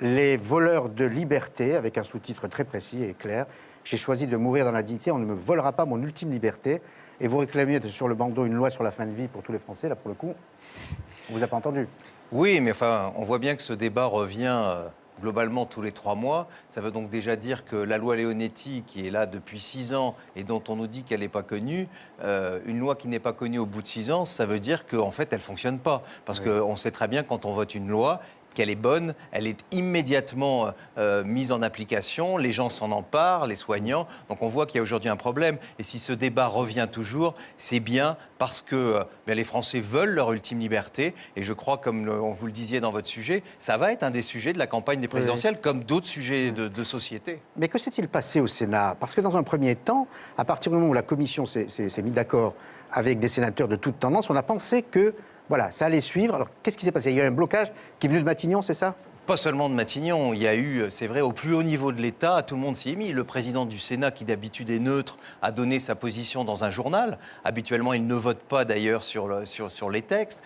Les voleurs de liberté, avec un sous-titre très précis et clair. J'ai choisi de mourir dans la dignité, on ne me volera pas mon ultime liberté. Et vous réclamez sur le bandeau une loi sur la fin de vie pour tous les Français, là pour le coup, on vous a pas entendu. Oui, mais enfin, on voit bien que ce débat revient globalement tous les 3 mois. Ça veut donc déjà dire que la loi Leonetti, qui est là depuis 6 ans et dont on nous dit qu'elle n'est pas connue, une loi qui n'est pas connue au bout de 6 ans, ça veut dire qu'en fait, elle ne fonctionne pas. Parce qu'on sait très bien, quand on vote une loi, qu'elle est bonne, elle est immédiatement mise en application, les gens s'en emparent, les soignants, donc on voit qu'il y a aujourd'hui un problème. Et si ce débat revient toujours, c'est bien parce que les Français veulent leur ultime liberté, et je crois, comme vous le disiez dans votre sujet, ça va être un des sujets de la campagne des présidentielles, comme d'autres sujets de société. Mais que s'est-il passé au Sénat? Parce que dans un premier temps, à partir du moment où la Commission s'est mise d'accord avec des sénateurs de toute tendance, on a pensé que voilà, ça allait suivre. Alors, qu'est-ce qui s'est passé? Il y a eu un blocage qui est venu de Matignon, c'est ça? Pas seulement de Matignon, il y a eu, c'est vrai, au plus haut niveau de l'État, tout le monde s'y est mis. Le président du Sénat, qui d'habitude est neutre, a donné sa position dans un journal. Habituellement, il ne vote pas d'ailleurs sur les textes.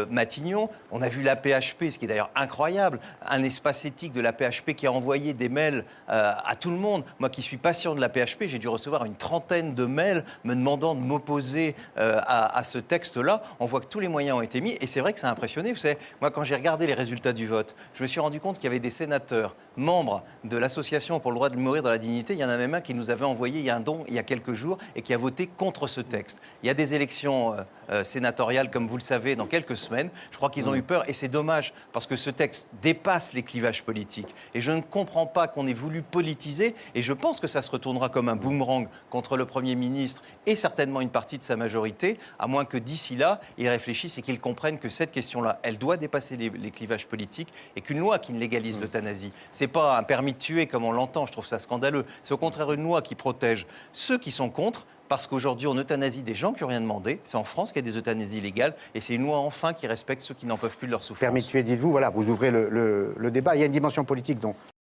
Matignon, on a vu l'AP-HP, ce qui est d'ailleurs incroyable, un espace éthique de l'AP-HP qui a envoyé des mails à tout le monde. Moi qui suis patient de l'AP-HP, j'ai dû recevoir une trentaine de mails me demandant de m'opposer à ce texte-là. On voit que tous les moyens ont été mis, et c'est vrai que ça a impressionné. Vous savez, moi quand j'ai regardé les résultats du vote, je me suis rendu compte qu'il y avait des sénateurs, membres de l'association pour le droit de mourir dans la dignité. Il y en a même un qui nous avait envoyé un don il y a quelques jours et qui a voté contre ce texte. Il y a des élections sénatoriales, comme vous le savez, dans quelques semaines. Je crois qu'ils ont eu peur et c'est dommage parce que ce texte dépasse les clivages politiques. Et je ne comprends pas qu'on ait voulu politiser, et je pense que ça se retournera comme un boomerang contre le Premier ministre et certainement une partie de sa majorité, à moins que d'ici là, ils réfléchissent et qu'ils comprennent que cette question-là, elle doit dépasser les clivages politiques, et qu'une loi qui ne légalise l'euthanasie, c'est pas un permis de tuer comme on l'entend, je trouve ça scandaleux. C'est au contraire une loi qui protège ceux qui sont contre, parce qu'aujourd'hui on euthanasie des gens qui n'ont rien demandé. C'est en France qu'il y a des euthanasies légales, et c'est une loi enfin qui respecte ceux qui n'en peuvent plus de leur souffrance. Permis de tuer, dites-vous, voilà, vous ouvrez le débat. Il y a une dimension politique dont